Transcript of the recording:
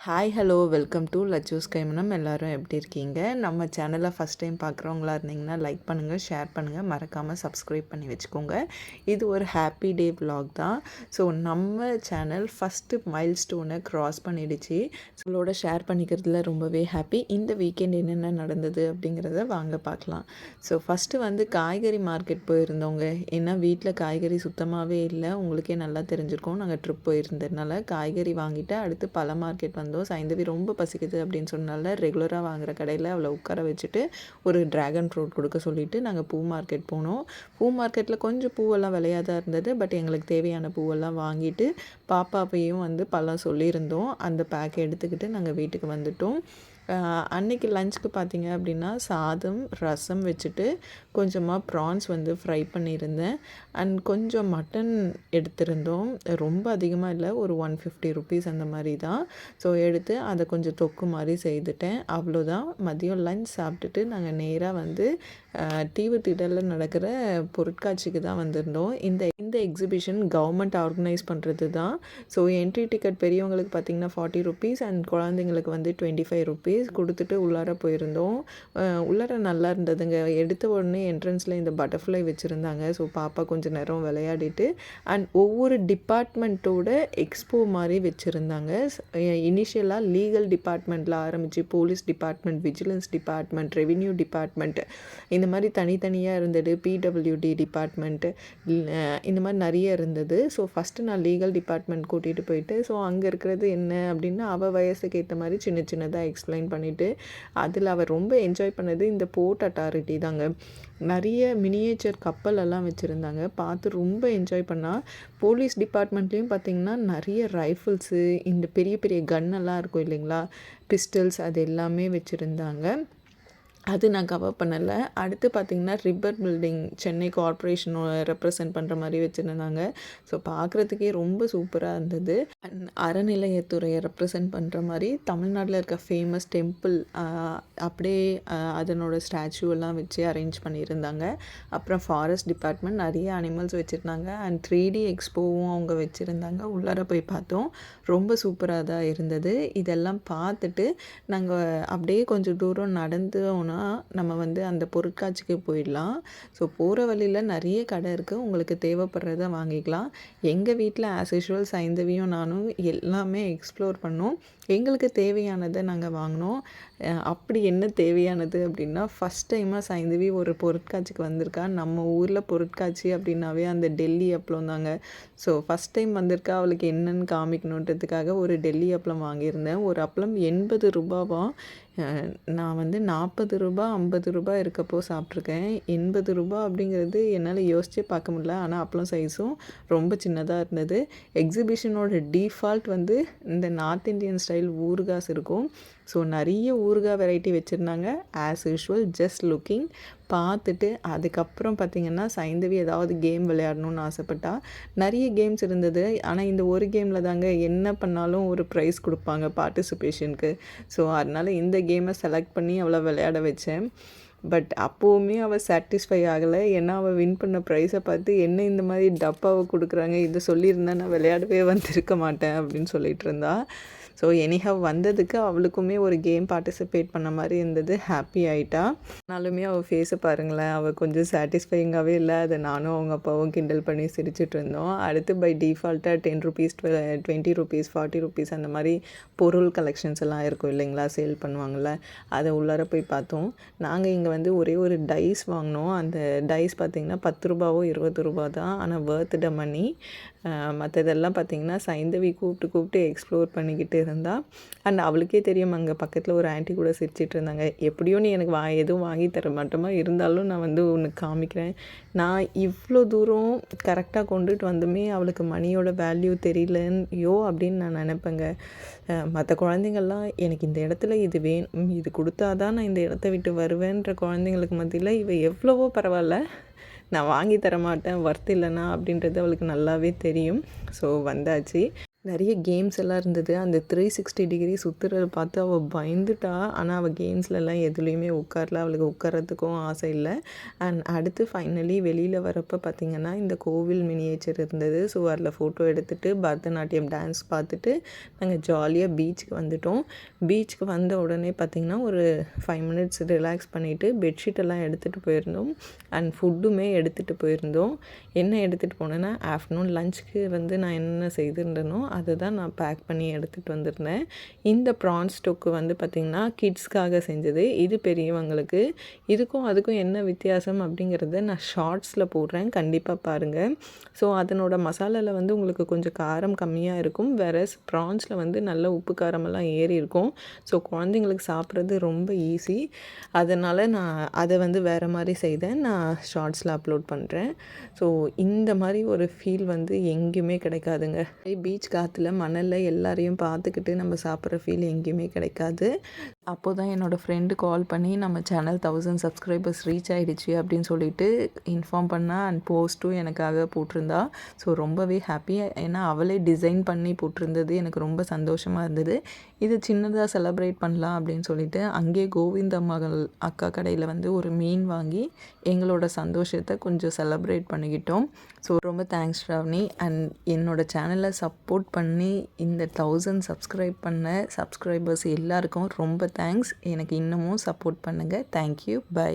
Hi hello welcome to லச்சூஸ் கைமனம். எல்லோரும் எப்படி இருக்கீங்க? நம்ம சேனலை ஃபஸ்ட் டைம் பார்க்குறவங்களா இருந்தீங்கன்னா லைக் பண்ணுங்கள், ஷேர் பண்ணுங்கள், மறக்காமல் சப்ஸ்கிரைப் பண்ணி வச்சுக்கோங்க. இது ஒரு ஹாப்பி டே vlog தான். ஸோ நம்ம சேனல் ஃபஸ்ட்டு மைல் ஸ்டோனை க்ராஸ் பண்ணிடுச்சு. உங்களோட ஷேர் பண்ணிக்கிறதுல ரொம்பவே ஹாப்பி. இந்த வீக்கெண்ட் என்னென்ன நடந்தது அப்படிங்கிறத வாங்க பார்க்கலாம். ஸோ ஃபஸ்ட்டு காய்கறி மார்க்கெட் போயிருந்தோங்க. ஏன்னா வீட்டில் காய்கறி சுத்தமாகவே இல்லை. உங்களுக்கே நல்லா தெரிஞ்சிருக்கோம். நாங்கள் ட்ரிப் போயிருந்ததுனால காய்கறி வாங்கிட்டு அடுத்து பழ மார்க்கெட் வந்தோம். சைந்தவி ரொம்ப பசிக்குது அப்படின்னு சொன்னால ரெகுலராக வாங்குகிற கடையில் அவளை உட்கார வச்சுட்டு ஒரு ட்ராகன் ஃப்ரூட் கொடுக்க சொல்லிவிட்டு நாங்கள் பூ மார்க்கெட் போனோம். பூ மார்க்கெட்டில் கொஞ்சம் பூவெல்லாம் விலையாக தான் இருந்தது. பட் எங்களுக்கு தேவையான பூவெல்லாம் வாங்கிட்டு பாப்பாவையும் பழம் சொல்லியிருந்தோம். அந்த பேக் எடுத்துக்கிட்டு நாங்கள் வீட்டுக்கு வந்துட்டோம். அன்றைக்கி லஞ்சுக்கு பார்த்திங்க அப்படின்னா சாதம், ரசம் வச்சுட்டு கொஞ்சமாக ப்ரான்ஸ் ஃப்ரை பண்ணியிருந்தேன். அண்ட் கொஞ்சம் மட்டன் எடுத்திருந்தோம். ரொம்ப அதிகமாக இல்லை, ஒரு 150 ருபீஸ் அந்த மாதிரி தான். ஸோ எடுத்து அதை கொஞ்சம் தொக்கு மாதிரி செய்துட்டேன். அவ்வளோதான். மதியம் லஞ்ச் சாப்பிட்டுட்டு நாங்கள் நேராக தீவுத்திடலில் நடக்கிற பொருட்காட்சிக்கு தான் வந்திருந்தோம். இந்த எக்ஸிபிஷன் கவர்மெண்ட் ஆர்கனைஸ் பண்ணுறது தான். ஸோ என்ட்ரி டிக்கெட் பெரியவங்களுக்கு பார்த்திங்கன்னா 40 ருபீஸ் அண்ட் குழந்தைங்களுக்கு 25 ருபீஸ் கொடுத்துட்டு உள்ளார போயிருந்தோம். உள்ளார நல்லா இருந்ததுங்க. எடுத்த உடனே என்ட்ரன்ஸில் இந்த பட்டர்ஃப்ளை வச்சுருந்தாங்க. ஸோ பாப்பா கொஞ்சம் நேரம் விளையாடிட்டு அண்ட் ஒவ்வொரு டிபார்ட்மெண்ட்டோட எக்ஸ்போ மாதிரி வச்சுருந்தாங்க. இனிஷியலாக லீகல் டிபார்ட்மெண்ட்டில் ஆரம்பித்து police department, vigilance department, revenue department, இந்த மாதிரி தனித்தனியாக இருந்தது. பிடபிள்யூடி டிபார்ட்மெண்ட்டு, இந்த மாதிரி நிறைய இருந்தது. ஸோ ஃபஸ்ட்டு நான் லீகல் டிபார்ட்மெண்ட் கூட்டிகிட்டு போயிட்டு ஸோ அங்கே இருக்கிறது என்ன அப்படின்னா அவள் வயசுக்கு ஏற்ற மாதிரி சின்ன சின்னதாக எக்ஸ்பிளைன் பண்ணிவிட்டு அதில் அவர் ரொம்ப என்ஜாய் பண்ணது இந்த போர்ட் அத்தாரிட்டி தாங்க. நிறைய மினியேச்சர் கப்பலெல்லாம் வச்சுருந்தாங்க. பார்த்து ரொம்ப என்ஜாய் பண்ணால். போலீஸ் டிபார்ட்மெண்ட்லேயும் பார்த்திங்கன்னா நிறைய ரைஃபிள்ஸு, இந்த பெரிய பெரிய கன்னெல்லாம் இருக்கும் இல்லைங்களா, பிஸ்டல்ஸ், அது எல்லாமே வச்சுருந்தாங்க. அது நான் கவர் பண்ணலை. அடுத்து பார்த்திங்கன்னா ரிப்பர் பில்டிங், சென்னை கார்ப்பரேஷனோட ரெப்ரசன்ட் பண்ணுற மாதிரி வச்சுருந்தாங்க. ஸோ பார்க்குறதுக்கே ரொம்ப சூப்பராக இருந்தது. அண்ட் அறநிலையத்துறையை ரெப்ரசன்ட் பண்ணுற மாதிரி தமிழ்நாட்டில் இருக்க ஃபேமஸ் டெம்பிள் அப்படியே அதனோட ஸ்டாச்சு எல்லாம் வச்சு அரேஞ்ச் பண்ணியிருந்தாங்க. அப்புறம் ஃபாரஸ்ட் டிபார்ட்மெண்ட் நிறைய அனிமல்ஸ் வச்சுருந்தாங்க. அண்ட் 3D எக்ஸ்போவும் அவங்க வச்சுருந்தாங்க. உள்ளார போய் பார்த்தோம். ரொம்ப சூப்பராக தான் இருந்தது. இதெல்லாம் பார்த்துட்டு நாங்கள் அப்படியே கொஞ்சம் தூரம் நடந்தோன்னா நம்ம அந்த பொருட்காட்சிக்கு போயிடலாம். ஸோ போகிற வழியில் நிறைய கடை இருக்குது. உங்களுக்கு தேவைப்படுறத வாங்கிக்கலாம். எங்கள் வீட்டில் ஆஸ் யூஷுவல் சைந்தவியும் நானும் எல்லாமே எக்ஸ்ப்ளோர் பண்ணோம். எங்களுக்கு தேவையானதை நாங்கள் வாங்கினோம். அப்படி என்ன தேவையானது அப்படின்னா ஃபஸ்ட் டைமாக சைந்தவி ஒரு பொருட்காட்சிக்கு வந்திருக்கா. நம்ம ஊரில் பொருட்காட்சி அப்படின்னாவே அந்த டெல்லி அப்பளம் தாங்க. ஸோ ஃபஸ்ட் டைம் வந்திருக்கா. அவளுக்கு என்னென்னு காமிக்கணுன்றதுக்காக ஒரு டெல்லி அப்பளம் வாங்கியிருந்தேன். ஒரு அப்பளம் 80 ரூபாவாம். நான் 40 ரூபா 50 ரூபா இருக்கப்போ சாப்பிட்ருக்கேன். 80 ரூபா அப்படிங்கிறது என்னால் யோசிச்சே பார்க்க முடியல. ஆனால் அப்பளம் சைஸும் ரொம்ப சின்னதாக இருந்தது. எக்ஸிபிஷனோட டிஃபால்ட் இந்த நார்த் இந்தியன் ஸ்டைல் ஊறுகாஸ் இருக்கும். ஸோ நிறைய ஊறுகாய் வெரைட்டி வச்சுருந்தாங்க. ஆஸ் யூஷுவல் ஜஸ்ட் லுக்கிங் பார்த்துட்டு அதுக்கப்புறம் பார்த்திங்கன்னா சைந்தவி ஏதாவது கேம் விளையாடணும்னு ஆசைப்பட்டா. நிறைய கேம்ஸ் இருந்தது. ஆனால் இந்த ஒரு கேமில் தாங்க என்ன பண்ணாலும் ஒரு ப்ரைஸ் கொடுப்பாங்க பார்ட்டிசிபேஷனுக்கு. ஸோ அதனால் இந்த கேமை செலக்ட் பண்ணி அவளை விளையாட வச்சேன். பட் அப்போவுமே அவள் சாட்டிஸ்ஃபை ஆகலை. ஏன்னா அவள் வின் பண்ண ப்ரைஸை பார்த்து என்ன இந்த மாதிரி டப்பாவை கொடுக்குறாங்க, இதை சொல்லியிருந்தா நான் விளையாடவே வந்திருக்க மாட்டேன் அப்படின்னு சொல்லிகிட்டு இருந்தா. ஸோ எனிஹவ் வந்ததுக்கு அவளுக்குமே ஒரு கேம் பார்ட்டிசிபேட் பண்ண மாதிரி இருந்தது. ஹாப்பி ஆகிட்டா. ஆனாலுமே அவள் ஃபேஸை பாருங்களேன், அவள் கொஞ்சம் சாட்டிஸ்ஃபைங்காகவே இல்லை. அதை நானும் அவங்க அப்பாவும் கிண்டல் பண்ணி சிரிச்சிட்டு இருந்தோம். அடுத்து பை டிஃபால்ட்டாக 10 ருபீஸ் 20 ருபீஸ் 40 ருபீஸ் அந்த மாதிரி பொருள் கலெக்ஷன்ஸ் எல்லாம் இருக்கும் இல்லைங்களா, சேல் பண்ணுவாங்கள்ல, அதை உள்ளார போய் பார்த்தோம். நாங்கள் இங்கே ஒரே ஒரு டைஸ் வாங்கினோம். அந்த டைஸ் பார்த்திங்கன்னா 10 ரூபாவோ 20 ரூபா தான். ஆனால் வேர்த் த மணி. மற்றதெல்லாம் பார்த்திங்கன்னா சைந்தவி கூப்பிட்டு எக்ஸ்ப்ளோர் பண்ணிக்கிட்டு இருந்தால். அண்ட் அவளுக்கே தெரியும், அங்கே பக்கத்தில் ஒரு ஆன்ட்டி கூட சிரிச்சிட்டு இருந்தாங்க. எப்படியோ நீ எனக்கு எதுவும் வாங்கி தர மாட்டோமா, இருந்தாலும் நான் ஒன்று காமிக்கிறேன். நான் இவ்வளோ தூரம் கரெக்டாக கொண்டுட்டு வந்துமே அவளுக்கு மணியோட வேல்யூ தெரியலையோ அப்படின்னு நான் நினைப்பேங்க. மற்ற குழந்தைங்கள்லாம் எனக்கு இந்த இடத்துல இது வேணும், இது கொடுத்தா தான் நான் இந்த இடத்த விட்டு வருவேன்ற குழந்தைங்களுக்கு மத்தியில் இவள் எவ்வளவோ பரவாயில்ல, நான் வாங்கி தர மாட்டேன், ஒர்த் இல்லைனா அப்படின்றது அவளுக்கு நல்லாவே தெரியும். ஸோ வந்தாச்சு. நிறைய கேம்ஸ் எல்லாம் இருந்தது. அந்த 360 டிகிரி சுற்றுறத பார்த்து அவள் பயந்துட்டா. ஆனால் அவள் கேம்ஸ்லலாம் எதுலேயுமே உட்காரல. அவளுக்கு உட்காரத்துக்கும் ஆசை இல்லை. அண்ட் அடுத்து ஃபைனலி வெளியில் வரப்போ பார்த்திங்கன்னா இந்த கோவில் மினியேச்சர் இருந்தது. ஸோ அதில் ஃபோட்டோ எடுத்துகிட்டு பரதநாட்டியம் டான்ஸ் பார்த்துட்டு நாங்கள் ஜாலியாக பீச்சுக்கு வந்துட்டோம். பீச்சுக்கு வந்த உடனே பார்த்திங்கன்னா ஒரு 5 மினிட்ஸ் ரிலாக்ஸ் பண்ணிவிட்டு பெட்ஷீட்டெல்லாம் எடுத்துகிட்டு போயிருந்தோம். அண்ட் ஃபுட்டுமே எடுத்துகிட்டு போயிருந்தோம். என்ன எடுத்துகிட்டு போனேன்னா ஆஃப்டர்நூன் லஞ்சுக்கு வந்து நான் என்ன செய்திருந்தேனோ அதை தான் நான் பேக் பண்ணி எடுத்துகிட்டு வந்திருந்தேன். இந்த ப்ரான்ஸ் தொக்கு வந்து பார்த்திங்கன்னா கிட்ஸ்க்காக செஞ்சது. இது பெரியவங்களுக்கு. இதுக்கும் அதுக்கும் என்ன வித்தியாசம் அப்படிங்கிறத நான் ஷார்ட்ஸில் போடுறேன், கண்டிப்பாக பாருங்கள். ஸோ அதனோட மசாலாவில் வந்து உங்களுக்கு கொஞ்சம் காரம் கம்மியாக இருக்கும். வேறஸ் ப்ரான்ஸில் வந்து நல்ல உப்பு காரமெல்லாம் ஏறி இருக்கும். ஸோ குழந்தைங்களுக்கு சாப்பிட்றது ரொம்ப ஈஸி. அதனால் நான் அதை வந்து வேறு மாதிரி செய்தேன். நான் ஷார்ட்ஸில் அப்லோட் பண்ணுறேன். ஸோ இந்த மாதிரி ஒரு ஃபீல் வந்து எங்கேயுமே கிடைக்காதுங்க. பீச் காற்றுல மணலில் எல்லாரையும் பார்த்துக்கிட்டு நம்ம சாப்பிட்ற ஃபீல் எங்கேயுமே கிடைக்காது. அப்போ தான் என்னோடய ஃப்ரெண்டு கால் பண்ணி நம்ம சேனல் 1000 சப்ஸ்கிரைபர்ஸ் ரீச் ஆகிடுச்சு அப்படின்னு சொல்லிட்டு இன்ஃபார்ம் பண்ணா. அண்ட் போஸ்ட்டும் எனக்காக போட்டிருந்தா. ஸோ ரொம்பவே ஹாப்பி. ஏன்னா அவளே டிசைன் பண்ணி போட்டிருந்தது எனக்கு ரொம்ப சந்தோஷமாக இருந்தது. இது சின்னதாக செலப்ரேட் பண்ணலாம் அப்படின்னு சொல்லிட்டு அங்கேயே கோவிந்த மகள் அக்கா கடையில் வந்து ஒரு மீன் வாங்கி எங்களோட சந்தோஷத்தை கொஞ்சம் செலப்ரேட் பண்ணிக்கிட்டோம். ஸோ ரொம்ப தேங்க்ஸ் ராவ்னி. அண்ட் என்னோடய சேனலை சப்போர்ட் பண்ணி இந்த 1000 சப்ஸ்கிரைப் பண்ண சப்ஸ்கிரைபர்ஸ் எல்லாருக்கும் ரொம்ப தேங்க்ஸ். எனக்கு இன்னமும் சப்போர்ட் பண்ணுங்கள். தேங்க்யூ. பை.